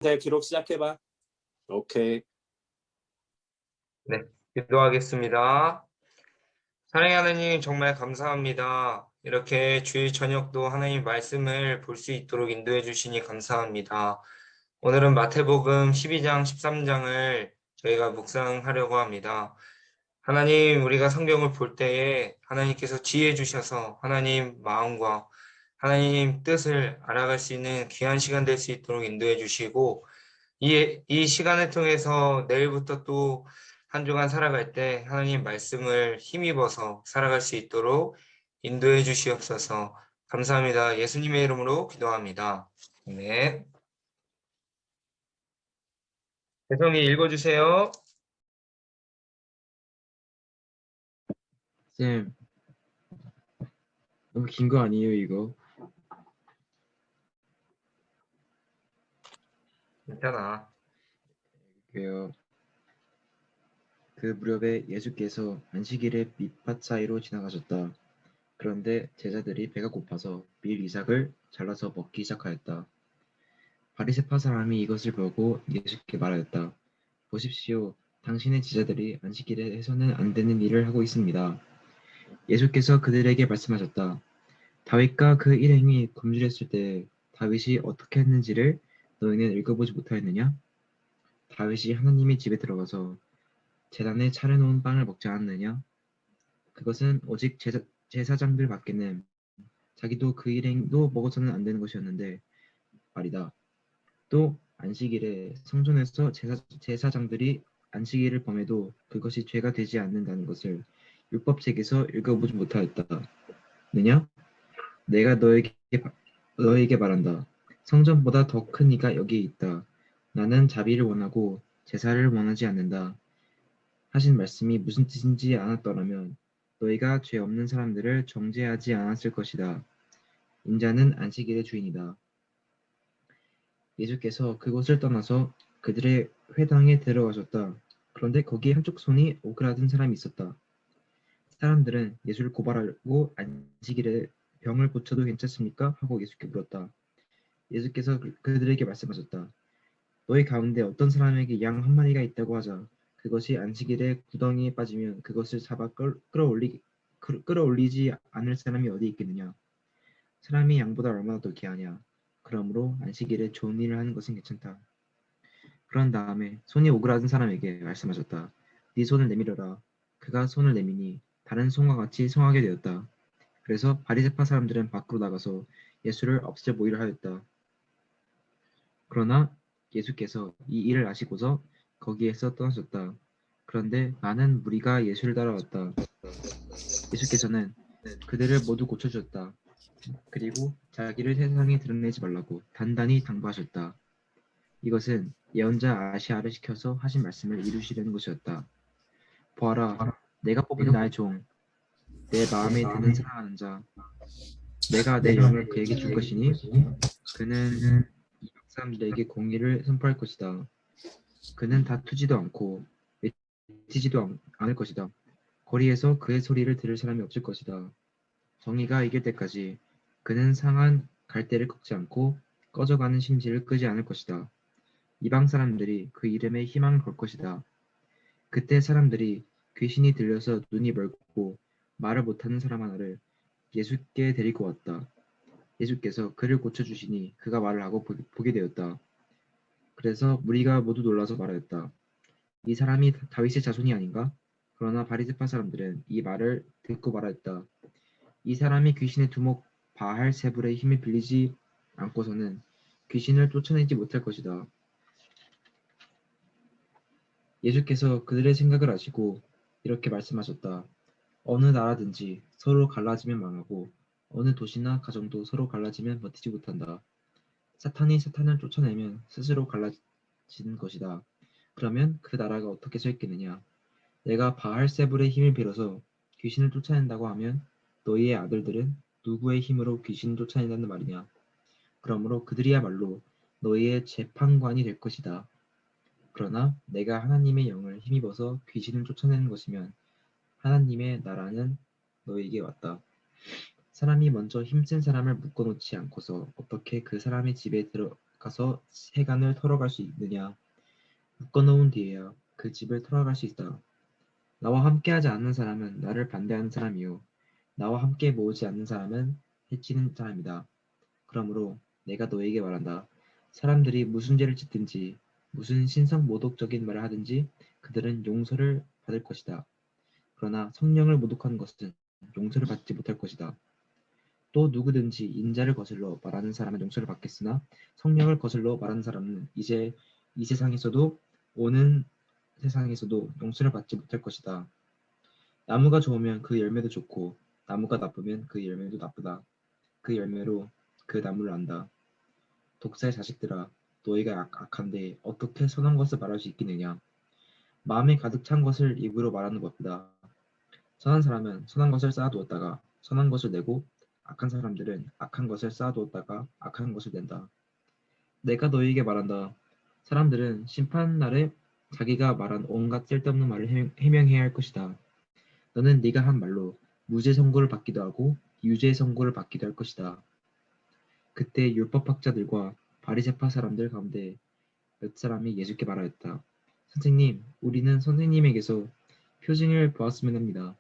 네, 기록 시작해봐. 오케이. 네, 기도하겠습니다. 사랑의 하나님, 정말 감사합니다. 이렇게 주일 저녁도 하나님 말씀을 볼 수 있도록 인도해 주시니 감사합니다. 오늘은 마태복음 12장, 13장을 저희가 묵상하려고 합니다. 하나님, 우리가 성경을 볼 때에 하나님께서 지혜 주셔서 하나님 마음과 하나님 뜻을 알아갈 수 있는 귀한 시간 될 수 있도록 인도해 주시고, 이 시간을 통해서 내일부터 또 한 주간 살아갈 때 하나님 말씀을 힘입어서 살아갈 수 있도록 인도해 주시옵소서. 감사합니다. 예수님의 이름으로 기도합니다. 네. 대성이 읽어주세요. 쌤, 너무 긴 거 아니에요, 이거? 괜찮아. 그래요. 그 무렵에 예수께서 안식일에 밑밭 사이로 지나가셨다. 그런데 제자들이 배가 고파서 밀 이삭을 잘라서 먹기 시작하였다. 바리새파 사람이 이것을 보고 예수께 말하였다. 보십시오. 당신의 제자들이 안식일에 해서는 안 되는 일을 하고 있습니다. 예수께서 그들에게 말씀하셨다. 다윗과 그 일행이 굶주렸을 때 다윗이 어떻게 했는지를 너희는 읽어보지 못하였느냐? 다윗이 하나님의 집에 들어가서 제단에 차려놓은 빵을 먹지 않았느냐? 그것은 오직 제사장들 밖에는 자기도 그 일행도 먹어서는 안 되는 것이었는데 말이다. 또 안식일에 성전에서 제사장들이 안식일을 범해도 그것이 죄가 되지 않는다는 것을 율법책에서 읽어보지 못하였느냐? 내가 너에게 말한다. 성전보다 더 큰 이가 여기에 있다. 나는 자비를 원하고 제사를 원하지 않는다. 하신 말씀이 무슨 뜻인지 알았더라면 너희가 죄 없는 사람들을 정죄하지 않았을 것이다. 인자는 안식일의 주인이다. 예수께서 그곳을 떠나서 그들의 회당에 들어가셨다. 그런데 거기에 한쪽 손이 오그라든 사람이 있었다. 사람들은 예수를 고발하고 안식일에 병을 고쳐도 괜찮습니까? 하고 예수께 물었다. 예수께서 그들에게 말씀하셨다. 너희 가운데 어떤 사람에게 양 한 마리가 있다고 하자. 그것이 안식일에 구덩이에 빠지면 그것을 잡아 끌어올리지 않을 사람이 어디 있겠느냐. 사람이 양보다 얼마나 더 귀하냐. 그러므로 안식일에 좋은 일을 하는 것은 괜찮다. 그런 다음에 손이 오그라든 사람에게 말씀하셨다. 네 손을 내밀어라. 그가 손을 내미니 다른 손과 같이 성하게 되었다. 그래서 바리새파 사람들은 밖으로 나가서 예수를 없애 보이려 하였다. 그러나 예수께서 이 일을 아시고서 거기에서 떠나셨다. 그런데 많은 무리가 예수를 따라왔다. 예수께서는 그들을 모두 고쳐주셨다. 그리고 자기를 세상에 드러내지 말라고 단단히 당부하셨다. 이것은 예언자 아시아를 시켜서 하신 말씀을 이루시려는 것이었다. 보아라, 내가 뽑은 나의 종, 내 마음에 드는 사랑하는 자, 내가 내 영을 그에게 줄 것이니 그는 이방 사람들에게 공의를 선포할 것이다. 그는 다투지도 않고 외치지도 않을 것이다. 거리에서 그의 소리를 들을 사람이 없을 것이다. 정의가 이길 때까지 그는 상한 갈대를 꺾지 않고 꺼져가는 심지를 끄지 않을 것이다. 이방 사람들이 그 이름에 희망을 걸 것이다. 그때 사람들이 귀신이 들려서 눈이 멀고 말을 못하는 사람 하나를 예수께 데리고 왔다. 예수께서 그를 고쳐주시니 그가 말을 하고 보게 되었다. 그래서 무리가 모두 놀라서 말하였다. 이 사람이 다윗의 자손이 아닌가? 그러나 바리새파 사람들은 이 말을 듣고 말하였다. 이 사람이 귀신의 두목 바알세불의 힘을 빌리지 않고서는 귀신을 쫓아내지 못할 것이다. 예수께서 그들의 생각을 아시고 이렇게 말씀하셨다. 어느 나라든지 서로 갈라지면 망하고 어느 도시나 가정도 서로 갈라지면 버티지 못한다. 사탄이 사탄을 쫓아내면 스스로 갈라지는 것이다. 그러면 그 나라가 어떻게 서 있겠느냐? 내가 바알세불의 힘을 빌어서 귀신을 쫓아낸다고 하면 너희의 아들들은 누구의 힘으로 귀신을 쫓아낸다는 말이냐? 그러므로 그들이야말로 너희의 재판관이 될 것이다. 그러나 내가 하나님의 영을 힘입어서 귀신을 쫓아내는 것이면 하나님의 나라는 너희에게 왔다. 사람이 먼저 힘센 사람을 묶어놓지 않고서 어떻게 그 사람의 집에 들어가 가서 세간을 털어갈 수 있느냐? 묶어놓은 뒤에야 그 집을 털어갈 수 있다. 나와 함께하지 않는 사람은 나를 반대하는 사람이요 나와 함께 모으지 않는 사람은 해치는 사람이다. 그러므로 내가 너에게 말한다. 사람들이 무슨 죄를 짓든지 무슨 신성모독적인 말을 하든지 그들은 용서를 받을 것이다. 그러나 성령을 모독하는 것은 용서를 받지 못할 것이다. 또 누구든지 인자를 거슬러 말하는 사람은 용서를 받겠으나 성령을 거슬러 말하는 사람은 이제 이 세상에서도 오는 세상에서도 용서를 받지 못할 것이다. 나무가 좋으면 그 열매도 좋고 나무가 나쁘면 그 열매도 나쁘다. 그 열매로 그 나무를 안다. 독사의 자식들아, 너희가 악한데 어떻게 선한 것을 말할 수 있겠느냐? 마음에 가득 찬 것을 입으로 말하는 것보다 선한 사람은 선한 것을 쌓아두었다가 선한 것을 내고 악한 사람들은 악한 것을 쌓아두었다가 악한 것을 낸다. 내가 너희에게 말한다. 사람들은 심판날에 자기가 말한 온갖 쓸데없는 말을 해명해야 할 것이다. 너는 네가 한 말로 무죄 선고를 받기도 하고 유죄 선고를 받기도 할 것이다. 그때 율법학자들과 바리새파 사람들 가운데 몇 사람이 예수께 말하였다. 선생님, 우리는 선생님에게서 표징을 보았으면 합니다.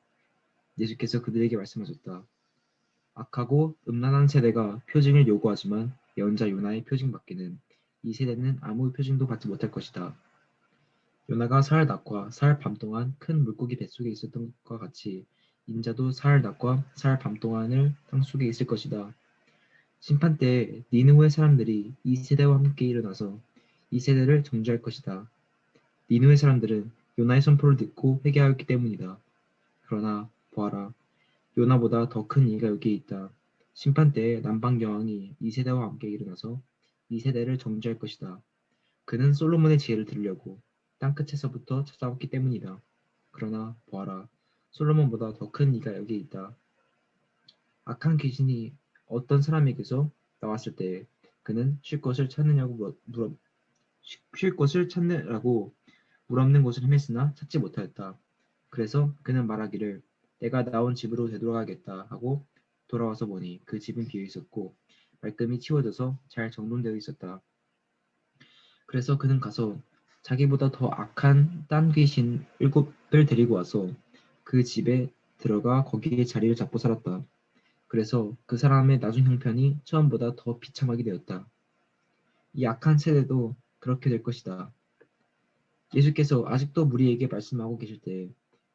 예수께서 그들에게 말씀하셨다. 악하고 음란한 세대가 표징을 요구하지만 예언자 요나의 표징 받기는 이 세대는 아무 표징도 받지 못할 것이다. 요나가 사흘 낮과 사흘 밤 동안 큰 물고기 뱃속에 있었던 것과 같이 인자도 사흘 낮과 사흘 밤 동안을 땅속에 있을 것이다. 심판 때에 니느웨 사람들이 이 세대와 함께 일어나서 이 세대를 정죄할 것이다. 니느웨 사람들은 요나의 선포를 듣고 회개하였기 때문이다. 그러나 보아라, 요나보다 더 큰 이가 여기 있다. 심판 때에 남방 여왕이 이 세대와 함께 일어나서 이 세대를 정죄할 것이다. 그는 솔로몬의 지혜를 들으려고 땅끝에서부터 찾아왔기 때문이다. 그러나 보아라, 솔로몬보다 더 큰 이가 여기 있다. 악한 귀신이 어떤 사람에게서 나왔을 때에 그는 쉴 것을 찾느냐고 쉴 것을 찾느라고 물없는 곳을 헤맸으나 찾지 못하였다. 그래서 그는 말하기를 내가 나온 집으로 되돌아가겠다 하고 돌아와서 보니 그 집은 비어 있었고 말끔히 치워져서 잘 정돈되어 있었다. 그래서 그는 가서 자기보다 더 악한 딴 귀신 7을 데리고 와서 그 집에 들어가 거기에 자리를 잡고 살았다. 그래서 그 사람의 나중 형편이 처음보다 더 비참하게 되었다. 이 악한 세대도 그렇게 될 것이다. 예수께서 아직도 무리에게 말씀하고 계실 때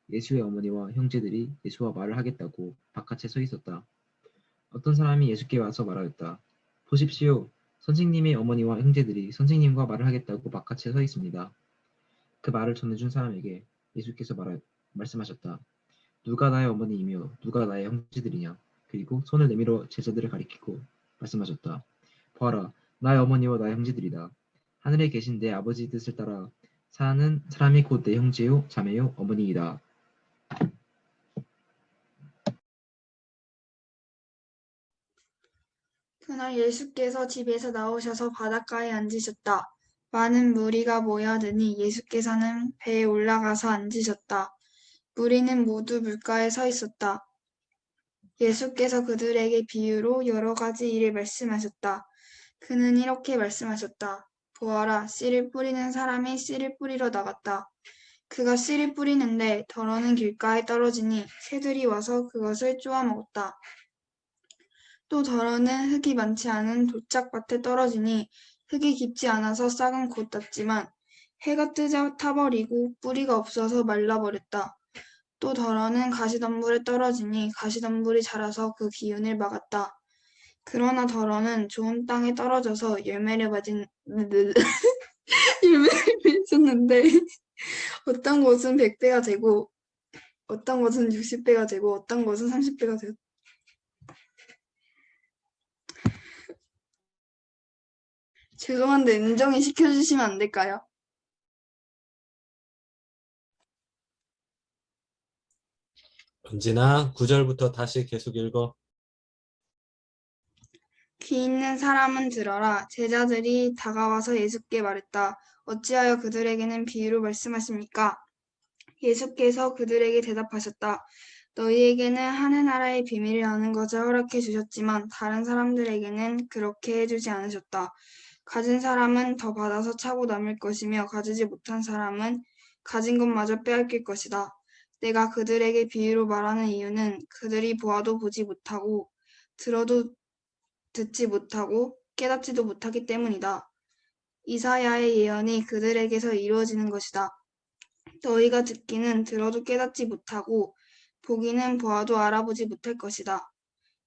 예수의 어머니와 형제들이 예수와 말을 하겠다고 바깥에 서 있었다. 어떤 사람이 예수께 와서 말하였다. 보십시오. 선생님의 어머니와 형제들이 선생님과 말을 하겠다고 바깥에 서 있습니다. 그 말을 전해준 사람에게 예수께서 말씀하셨다. 누가 나의 어머니이며 누가 나의 형제들이냐. 그리고 손을 내밀어 제자들을 가리키고 말씀하셨다. 보아라, 나의 어머니와 나의 형제들이다. 하늘에 계신 내 아버지 뜻을 따라 사는 사람이 곧 내 형제요 자매요 어머니이다. 그날 예수께서 집에서 나오셔서 바닷가에 앉으셨다. 많은 무리가 모여드니 예수께서는 배에 올라가서 앉으셨다. 무리는 모두 물가에 서 있었다. 예수께서 그들에게 비유로 여러 가지 일을 말씀하셨다. 그는 이렇게 말씀하셨다. 보아라, 씨를 뿌리는 사람이 씨를 뿌리러 나갔다. 그가 씨를 뿌리는데 덜어는 길가에 떨어지니 새들이 와서 그것을 쪼아 먹었다. 또 덜어는 흙이 많지 않은 돌짝밭에 떨어지니 흙이 깊지 않아서 싹은 곧 났지만 해가 뜨자 타버리고 뿌리가 없어서 말라버렸다. 또 덜어는 가시덤불에 떨어지니 가시덤불이 자라서 그 기운을 막았다. 그러나 덜어는 좋은 땅에 떨어져서 열매를 맺었는데 어떤 곳은 100배가 되고 어떤 곳은 60배가 되고 어떤 곳은 30배가 되었다. 죄송한데 은정이 시켜주시면 안 될까요? 은진아, 9절부터 다시 계속 읽어. 귀 있는 사람은 들어라. 제자들이 다가와서 예수께 말했다. 어찌하여 그들에게는 비유로 말씀하십니까? 예수께서 그들에게 대답하셨다. 너희에게는 하늘나라의 비밀을 아는 것을 허락해 주셨지만 다른 사람들에게는 그렇게 해주지 않으셨다. 가진 사람은 더 받아서 차고 남을 것이며 가지지 못한 사람은 가진 것마저 빼앗길 것이다. 내가 그들에게 비유로 말하는 이유는 그들이 보아도 보지 못하고 들어도 듣지 못하고 깨닫지도 못하기 때문이다. 이사야의 예언이 그들에게서 이루어지는 것이다. 너희가 듣기는 들어도 깨닫지 못하고 보기는 보아도 알아보지 못할 것이다.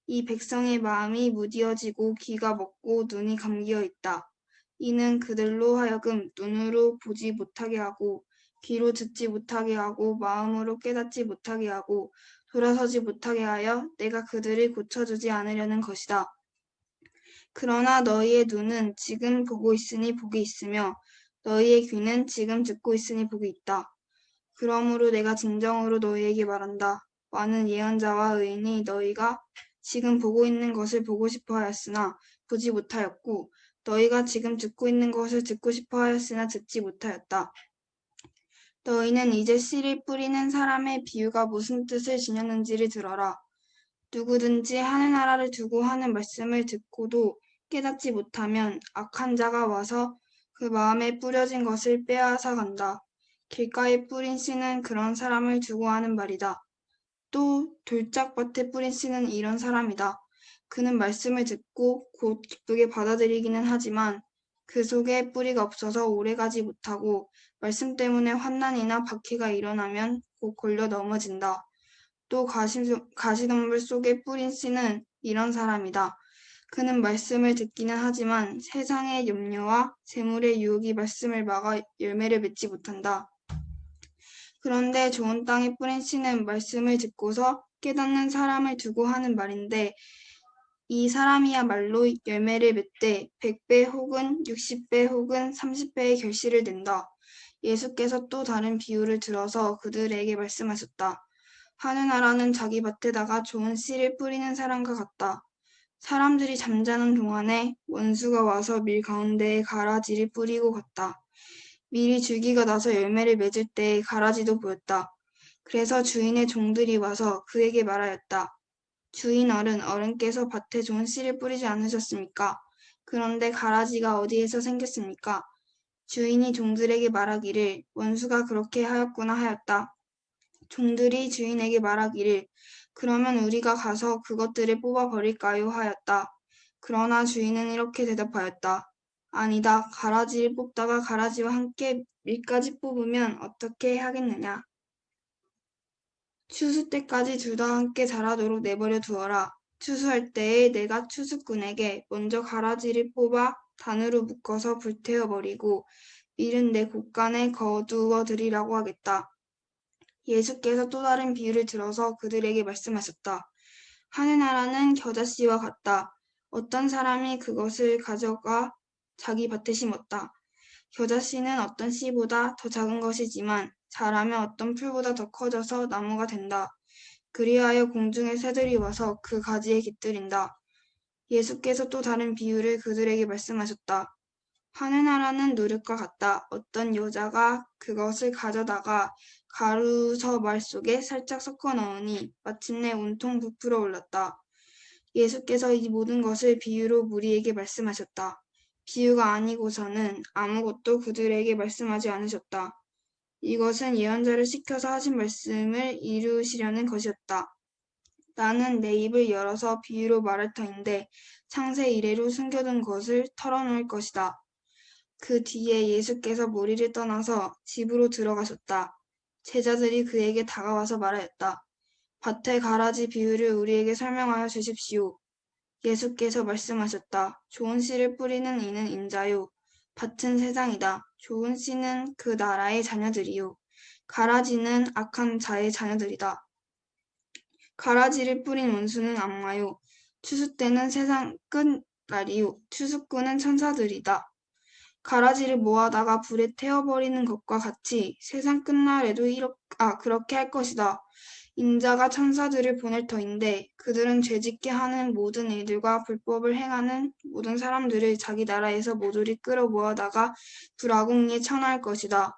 이 백성의 마음이 무디어지고 귀가 먹고 눈이 감기어 있다. 이는 그들로 하여금 눈으로 보지 못하게 하고 귀로 듣지 못하게 하고 마음으로 깨닫지 못하게 하고 돌아서지 못하게 하여 내가 그들을 고쳐주지 않으려는 것이다. 그러나 너희의 눈은 지금 보고 있으니 복이 있으며 너희의 귀는 지금 듣고 있으니 복이 있다. 그러므로 내가 진정으로 너희에게 말한다. 많은 예언자와 의인이 너희가 지금 보고 있는 것을 보고 싶어 하였으나 보지 못하였고 너희가 지금 듣고 있는 것을 듣고 싶어 하였으나 듣지 못하였다. 너희는 이제 씨를 뿌리는 사람의 비유가 무슨 뜻을 지녔는지를 들어라. 누구든지 하늘 나라를 두고 하는 말씀을 듣고도 깨닫지 못하면 악한 자가 와서 그 마음에 뿌려진 것을 빼앗아 간다. 길가에 뿌린 씨는 그런 사람을 두고 하는 말이다. 또 돌짝밭에 뿌린 씨는 이런 사람이다. 그는 말씀을 듣고 곧 기쁘게 받아들이기는 하지만 그 속에 뿌리가 없어서 오래가지 못하고 말씀 때문에 환난이나 박해가 일어나면 곧 걸려 넘어진다. 또 가시덤불 속에 뿌린 씨는 이런 사람이다. 그는 말씀을 듣기는 하지만 세상의 염려와 재물의 유혹이 말씀을 막아 열매를 맺지 못한다. 그런데 좋은 땅에 뿌린 씨는 말씀을 듣고서 깨닫는 사람을 두고 하는 말인데 이 사람이야말로 열매를 맺되 100배 혹은 60배 혹은 30배의 결실을 낸다. 예수께서 또 다른 비유를 들어서 그들에게 말씀하셨다. 하늘나라는 자기 밭에다가 좋은 씨를 뿌리는 사람과 같다. 사람들이 잠자는 동안에 원수가 와서 밀 가운데에 가라지를 뿌리고 갔다. 밀이 줄기가 나서 열매를 맺을 때에 가라지도 보였다. 그래서 주인의 종들이 와서 그에게 말하였다. 주인 어른께서 밭에 좋은 씨를 뿌리지 않으셨습니까? 그런데 가라지가 어디에서 생겼습니까? 주인이 종들에게 말하기를 원수가 그렇게 하였구나 하였다. 종들이 주인에게 말하기를 그러면 우리가 가서 그것들을 뽑아 버릴까요? 하였다. 그러나 주인은 이렇게 대답하였다. 아니다. 가라지를 뽑다가 가라지와 함께 밀까지 뽑으면 어떻게 하겠느냐? 추수 때까지 둘 다 함께 자라도록 내버려 두어라. 추수할 때에 내가 추수꾼에게 먼저 가라지를 뽑아 단으로 묶어서 불태워 버리고 밀은 내 곳간에 거두어 드리라고 하겠다. 예수께서 또 다른 비유를 들어서 그들에게 말씀하셨다. 하늘나라는 겨자씨와 같다. 어떤 사람이 그것을 가져가 자기 밭에 심었다. 겨자씨는 어떤 씨보다 더 작은 것이지만 자라면 어떤 풀보다 더 커져서 나무가 된다. 그리하여 공중의 새들이 와서 그 가지에 깃들인다. 예수께서 또 다른 비유를 그들에게 말씀하셨다. 하늘나라는 누룩과 같다. 어떤 여자가 그것을 가져다가 가루서 말 속에 살짝 섞어 넣으니 마침내 온통 부풀어 올랐다. 예수께서 이 모든 것을 비유로 무리에게 말씀하셨다. 비유가 아니고서는 아무것도 그들에게 말씀하지 않으셨다. 이것은 예언자를 시켜서 하신 말씀을 이루시려는 것이었다. 나는 내 입을 열어서 비유로 말할 터인데 창세 이래로 숨겨둔 것을 털어놓을 것이다. 그 뒤에 예수께서 무리를 떠나서 집으로 들어가셨다. 제자들이 그에게 다가와서 말하였다. 밭의 가라지 비유를 우리에게 설명하여 주십시오. 예수께서 말씀하셨다. 좋은 씨를 뿌리는 이는 인자요. 밭은 세상이다. 좋은 씨는 그 나라의 자녀들이요. 가라지는 악한 자의 자녀들이다. 가라지를 뿌린 원수는 악마요. 추수 때는 세상 끝날이요. 추수꾼은 천사들이다. 가라지를 모아다가 불에 태워버리는 것과 같이 세상 끝날에도 그렇게 할 것이다. 인자가 천사들을 보낼 터인데 그들은 죄짓게 하는 모든 일들과 불법을 행하는 모든 사람들을 자기 나라에서 모조리 끌어모아다가 불아궁리에 처할 것이다.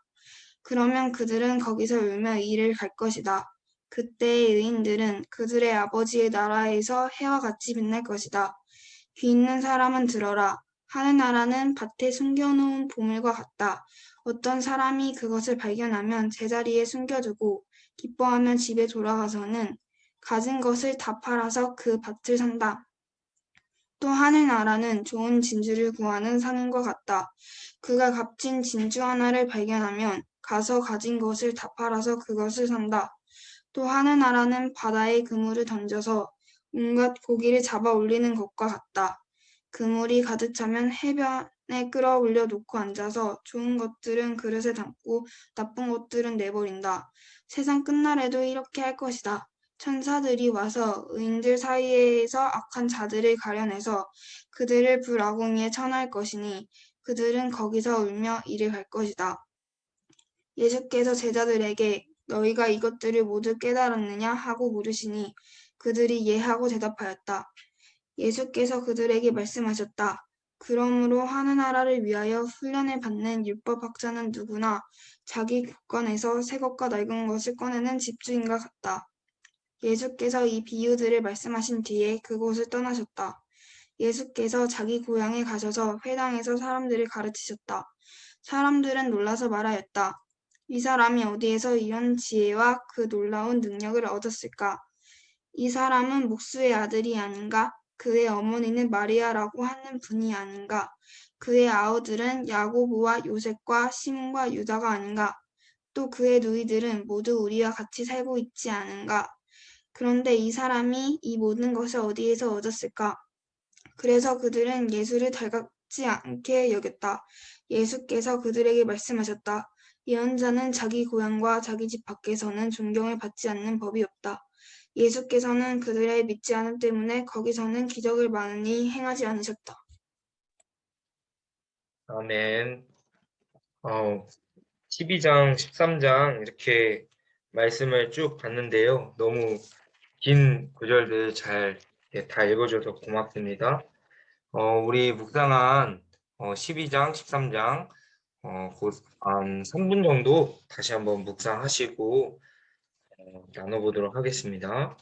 그러면 그들은 거기서 울며 이를 갈 것이다. 그때의 의인들은 그들의 아버지의 나라에서 해와 같이 빛날 것이다. 귀 있는 사람은 들어라. 하늘나라는 밭에 숨겨놓은 보물과 같다. 어떤 사람이 그것을 발견하면 제자리에 숨겨두고 기뻐하며 집에 돌아가서는 가진 것을 다 팔아서 그 밭을 산다. 또 하늘나라는 좋은 진주를 구하는 상인과 같다. 그가 값진 진주 하나를 발견하면 가서 가진 것을 다 팔아서 그것을 산다. 또 하늘나라는 바다에 그물을 던져서 온갖 고기를 잡아 올리는 것과 같다. 그물이 가득 차면 해변에 끌어올려 놓고 앉아서 좋은 것들은 그릇에 담고 나쁜 것들은 내버린다. 세상 끝날에도 이렇게 할 것이다. 천사들이 와서 의인들 사이에서 악한 자들을 가려내서 그들을 불아궁이에 처할 것이니 그들은 거기서 울며 이를 갈 것이다. 예수께서 제자들에게 너희가 이것들을 모두 깨달았느냐 하고 물으시니 그들이 예 하고 대답하였다. 예수께서 그들에게 말씀하셨다. 그러므로 하늘나라를 위하여 훈련을 받는 율법학자는 누구나 자기 국간에서 새 것과 낡은 것을 꺼내는 집주인과 같다. 예수께서 이 비유들을 말씀하신 뒤에 그곳을 떠나셨다. 예수께서 자기 고향에 가셔서 회당에서 사람들을 가르치셨다. 사람들은 놀라서 말하였다. 이 사람이 어디에서 이런 지혜와 그 놀라운 능력을 얻었을까? 이 사람은 목수의 아들이 아닌가? 그의 어머니는 마리아라고 하는 분이 아닌가? 그의 아우들은 야고보와 요셉과 시몬과 유다가 아닌가? 또 그의 누이들은 모두 우리와 같이 살고 있지 않은가? 그런데 이 사람이 이 모든 것을 어디에서 얻었을까? 그래서 그들은 예수를 달갑지 않게 여겼다. 예수께서 그들에게 말씀하셨다. 예언자는 자기 고향과 자기 집 밖에서는 존경을 받지 않는 법이 없다. 예수께서는 그들의 믿지 않음 때문에 거기서는 기적을 많이 행하지 않으셨다. 아멘. 12장, 13장 이렇게 말씀을 쭉 봤는데요. 너무 긴 구절들 잘 다 읽어줘서 고맙습니다. 우리 묵상한 12장, 13장 곧 한 3분 정도 다시 한번 묵상하시고 나눠보도록 하겠습니다.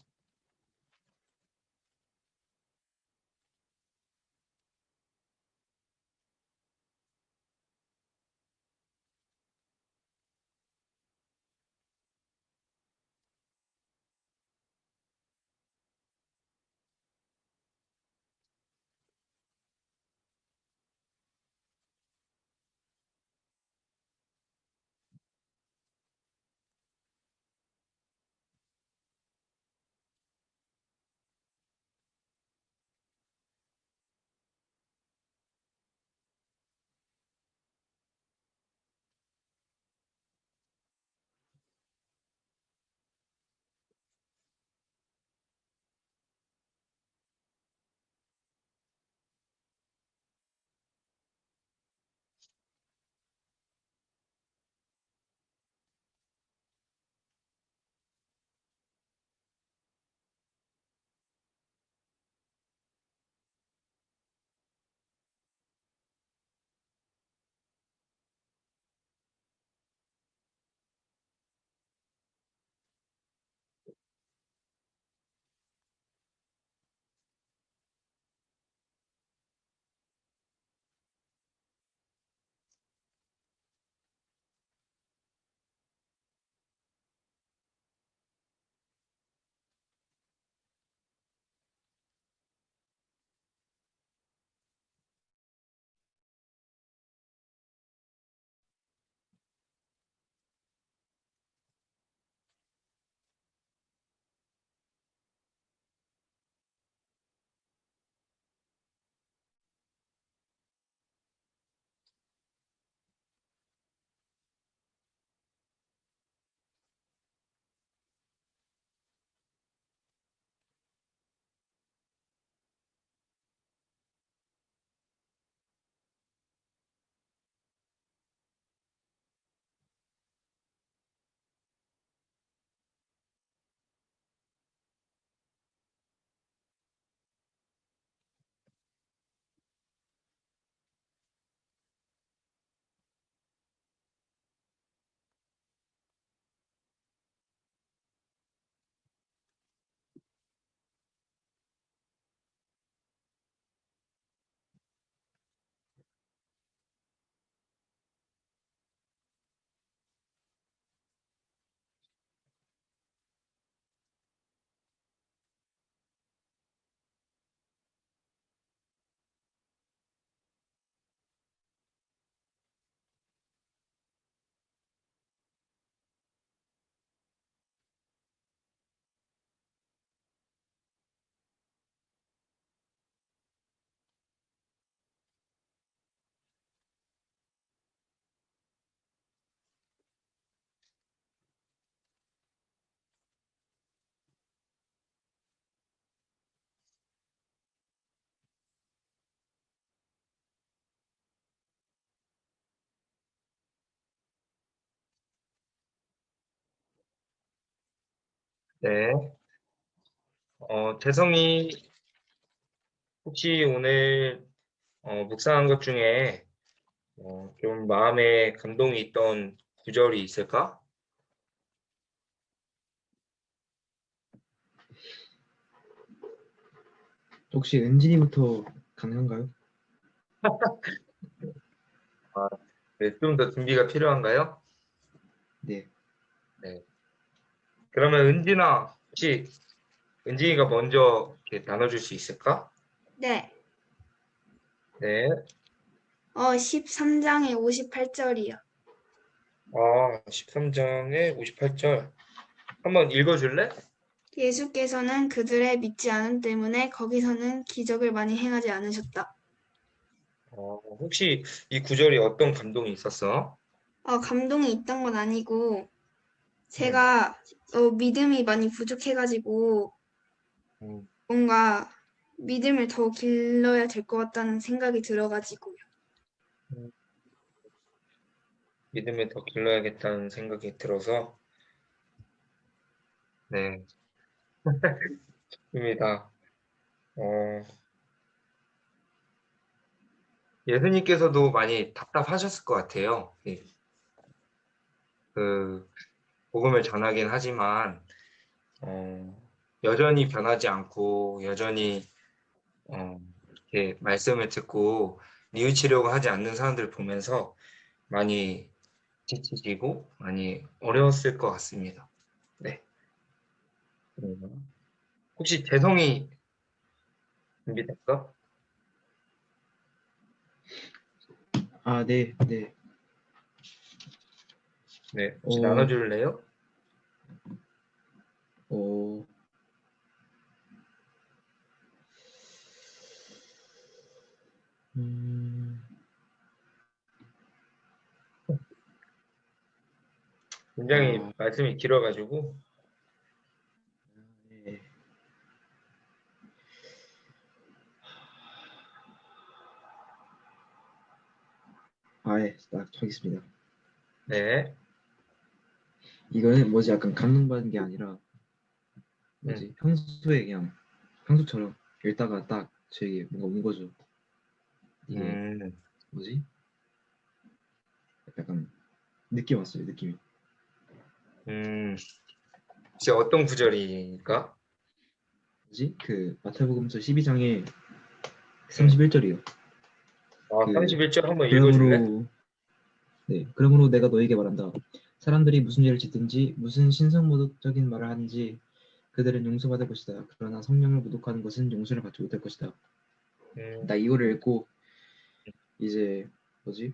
네. 재성이 혹시 오늘 묵상한 것 중에 좀 마음에 감동이 있던 구절이 있을까? 혹시 은진이부터 가능한가요? 네, 좀 더 준비가 필요한가요? 네. 네. 그러면 은진아, 혹시 은진이가 먼저 이렇게 나눠줄 수 있을까? 네. 네. 13장에 58절이요. 13장에 58절. 한번 읽어줄래? 예수께서는 그들의 믿지 않음 때문에 거기서는 기적을 많이 행하지 않으셨다. 혹시 이 구절이 어떤 감동이 있었어? 감동이 있던 건 아니고, 음, 제가 믿음이 많이 부족해가지고, 음, 뭔가 믿음을 더 길러야 될 것 같다는 생각이 들어가지고요. 음. 믿음을 더 길러야겠다는 생각이 들어서, 네, 입니다. 어, 예수님께서도 많이 답답하셨을 것 같아요. 예, 그, 복음을 전하긴 하지만, 어, 여전히 변하지 않고, 여전히, 이렇게 말씀을 듣고 뉘우치려고 하지 않는 사람들을 보면서 많이 지치시고, 많이 어려웠을 것 같습니다. 네. 혹시 재성이 준비됐어? 아, 네, 네. 네, 혹시 어, 나눠줄래요? 어, 음, 굉장히 아, 말씀이 길어가지고, 네. 아, 예, 딱 정했습니다. 네, 이거는 뭐지 약간 감동받은 게 아니라 음, 뭐지 평소에 그냥 평소처럼 읽다가 딱 저에게 뭔가 온 거죠. 이게 음, 뭐지? 약간 느낌 왔어요, 느낌이. 혹시 어떤 구절이니까? 뭐지? 그 마태복음서 12장에 음, 31절이요. 그 31절 한번 읽어줄래? 그러므로 네, 그러므로 내가 너에게 말한다. 사람들이 무슨 죄를 짓든지 무슨 신성모독적인 말을 하는지 그들은 용서받을 것이다. 그러나 성령을 모독하는 것은 용서를 받지 못할 것이다. 음, 나 이거를 읽고 이제 뭐지?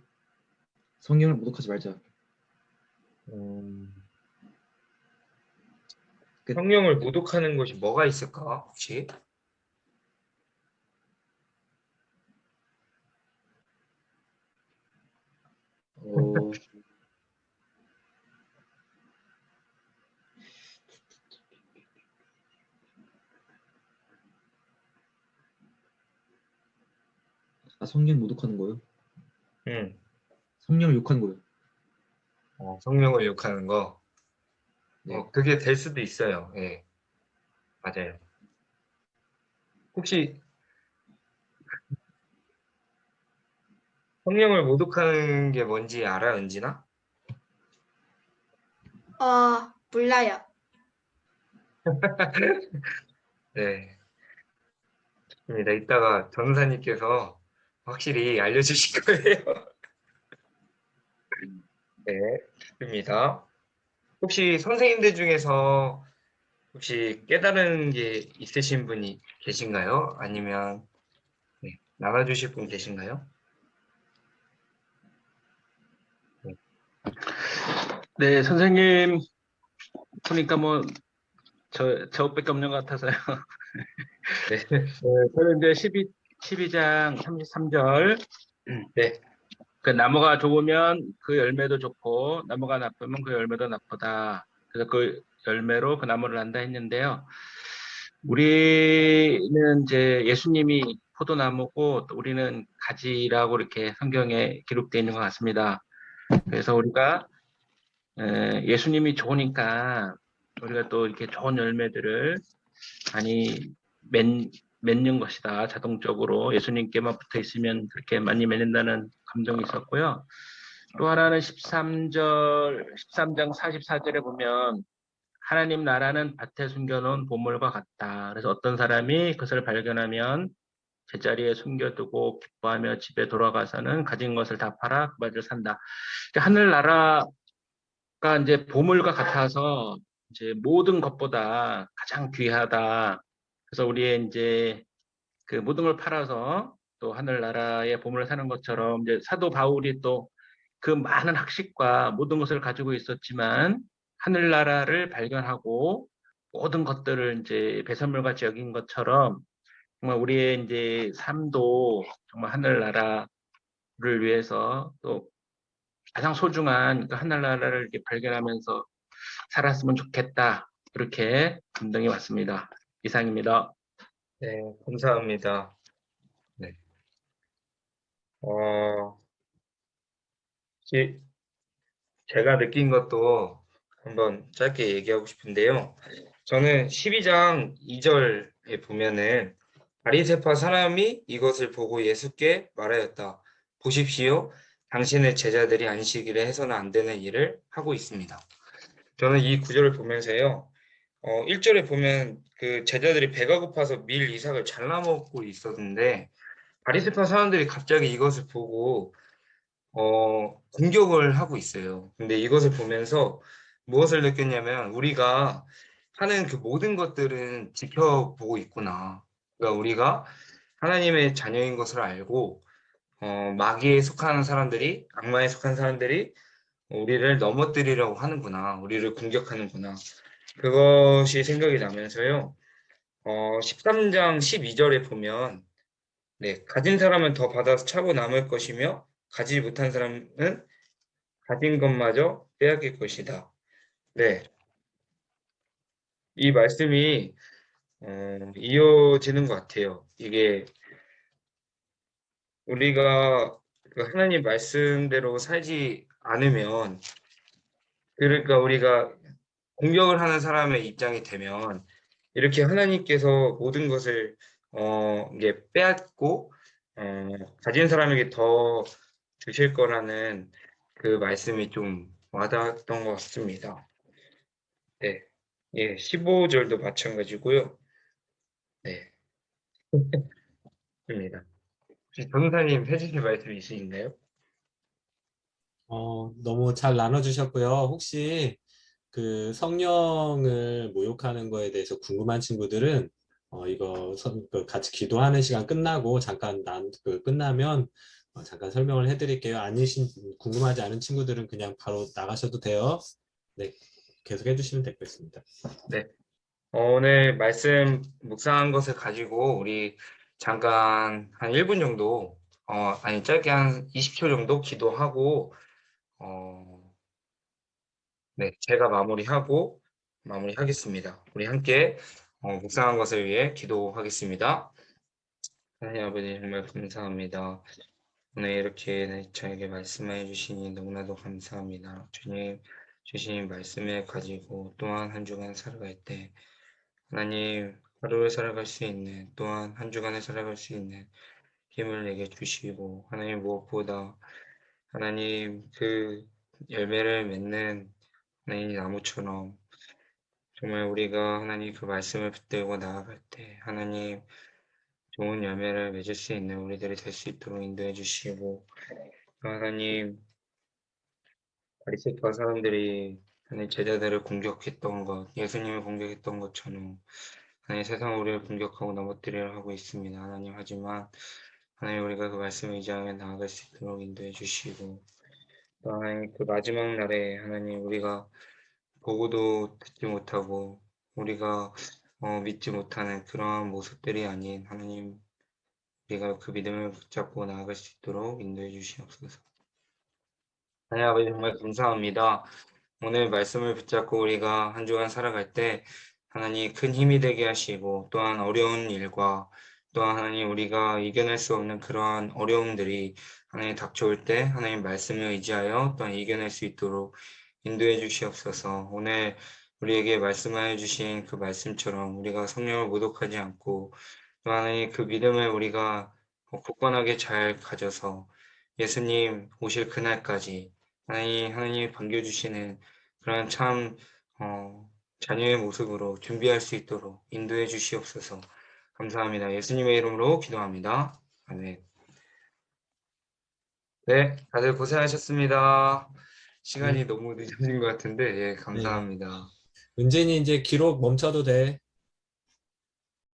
성령을 모독하지 말자. 음, 끝. 성령을 모독하는 것이 뭐가 있을까, 혹시? 어, 성령 모독하는 거요? 음, 성령을 욕하는 거요? 성령을 욕하는 거. 네. 그게 될 수도 있어요. 예, 맞아요. 혹시 성령을 모독하는 게 뭔지 알아, 은진아? 몰라요. 네, 좋습니다. 이따가 전사님께서 확실히 알려주실 거예요. 네, 좋습니다. 혹시 선생님들 중에서 혹시 깨달은 게 있으신 분이 계신가요? 아니면 네, 나눠주실 분 계신가요? 네. 네, 선생님 보니까 뭐 저밖에 없는 것 같아서요. 네. 네, 저는 이제 12장 33절. 네. 그 나무가 좋으면 그 열매도 좋고 나무가 나쁘면 그 열매도 나쁘다. 그래서 그 열매로 그 나무를 안다 했는데요. 우리는 이제 예수님이 포도나무고 또 우리는 가지라고 이렇게 성경에 기록되어 있는 것 같습니다. 그래서 우리가 예수님이 좋으니까 우리가 또 이렇게 좋은 열매들을 많이 맺는 것이다. 자동적으로 예수님께만 붙어 있으면 그렇게 많이 맺는다는 감동이 있었고요. 또 하나는 13장 44절에 보면 하나님 나라는 밭에 숨겨놓은 보물과 같다. 그래서 어떤 사람이 그것을 발견하면 제자리에 숨겨두고 기뻐하며 집에 돌아가서는 가진 것을 다 팔아 그 밭을 산다. 하늘나라가 이제 보물과 같아서 이제 모든 것보다 가장 귀하다. 그래서 우리의 이제 그 모든 걸 팔아서 또 하늘나라의 보물을 사는 것처럼 이제 사도 바울이 또 그 많은 학식과 모든 것을 가지고 있었지만 하늘나라를 발견하고 모든 것들을 이제 배설물같이 여긴 것처럼 정말 우리의 이제 삶도 정말 하늘나라를 위해서 또 가장 소중한 그 하늘나라를 이렇게 발견하면서 살았으면 좋겠다. 그렇게 감동이 왔습니다. 이상입니다. 네, 감사합니다. 네. 혹시 제가 느낀 것도 한번 짧게 얘기하고 싶은데요. 저는 12장 2절에 보면은 바리새파 사람이 이것을 보고 예수께 말하였다. 보십시오. 당신의 제자들이 안식일에 해서는 안 되는 일을 하고 있습니다. 저는 이 구절을 보면서요. 1절에 보면 그 제자들이 배가 고파서 밀 이삭을 잘라 먹고 있었는데 바리새파 사람들이 갑자기 이것을 보고 공격을 하고 있어요. 근데 이것을 보면서 무엇을 느꼈냐면 우리가 하는 그 모든 것들은 지켜보고 있구나. 그러니까 우리가 하나님의 자녀인 것을 알고 마귀에 속하는 사람들이, 악마에 속한 사람들이 우리를 넘어뜨리려고 하는구나. 우리를 공격하는구나. 그것이 생각이 나면서요. 13장 12절에 보면 네, 가진 사람은 더 받아서 차고 남을 것이며 가지 못한 사람은 가진 것마저 빼앗길 것이다. 네, 이 말씀이 이어지는 것 같아요. 이게 우리가 그 하나님 말씀대로 살지 않으면, 그러니까 우리가 공격을 하는 사람의 입장이 되면 이렇게 하나님께서 모든 것을 이게 빼앗고 가진 사람에게 더 주실 거라는 그 말씀이 좀 와닿았던 것 같습니다. 네, 예, 15절도 마찬가지고요. 네, 입니다. 혹시 전사님 해주실 말씀 있으신가요? 너무 잘 나눠주셨고요. 혹시 그 성령을 모욕하는 거에 대해서 궁금한 친구들은 이거 같이 기도하는 시간 끝나고 잠깐 끝나면 잠깐 설명을 해드릴게요. 궁금하지 않은 친구들은 그냥 바로 나가셔도 돼요. 네, 계속 해주시면 될 것 같습니다. 네. 오늘 말씀 묵상한 것을 가지고 우리 잠깐 한 1분 정도, 아니 짧게 한 20초 정도 기도하고, 네, 제가 마무리하겠습니다. 우리 함께 묵상한 것을 위해 기도하겠습니다. 하나님 아버지 정말 감사합니다. 오늘 이렇게 저에게 말씀해 주시니 너무나도 감사합니다. 주님 주신 말씀을 가지고 또한 한 주간 살아갈 때 하나님 하루를 살아갈 수 있는, 또한 한 주간을 살아갈 수 있는 힘을 내게 주시고, 하나님 무엇보다 하나님 그 열매를 맺는 하나님 나무처럼 정말 우리가 하나님 그 말씀을 붙들고 나아갈 때 하나님 좋은 열매를 맺을 수 있는 우리들이 될 수 있도록 인도해 주시고, 하나님 바리새파 사람들이 하나님 제자들을 공격했던 것, 예수님을 공격했던 것처럼 하나님 세상 우리를 공격하고 넘어뜨리려 하고 있습니다. 하나님 하지만 하나님 우리가 그 말씀을 의지하며 나아갈 수 있도록 인도해 주시고, 또 하나님 그 마지막 날에 하나님 우리가 보고도 듣지 못하고 우리가 믿지 못하는 그러한 모습들이 아닌 하나님 우리가 그 믿음을 붙잡고 나아갈 수 있도록 인도해 주시옵소서. 하나님 아버지 정말 감사합니다. 오늘 말씀을 붙잡고 우리가 한 주간 살아갈 때 하나님 큰 힘이 되게 하시고, 또한 어려운 일과 또한 하나님 우리가 이겨낼 수 없는 그러한 어려움들이 하나님 닥쳐올 때 하나님 말씀을 의지하여 또한 이겨낼 수 있도록 인도해 주시옵소서. 오늘 우리에게 말씀하여 주신 그 말씀처럼 우리가 성령을 모독하지 않고 또 하나님 그 믿음을 우리가 굳건하게 잘 가져서 예수님 오실 그날까지 하나님이 반겨주시는 그런 참 자녀의 모습으로 준비할 수 있도록 인도해 주시옵소서. 감사합니다. 예수님의 이름으로 기도합니다. 아멘. 네, 다들 고생하셨습니다. 시간이 너무 늦어진 것 같은데, 예, 감사합니다. 은진이 이제 기록 멈춰도 돼.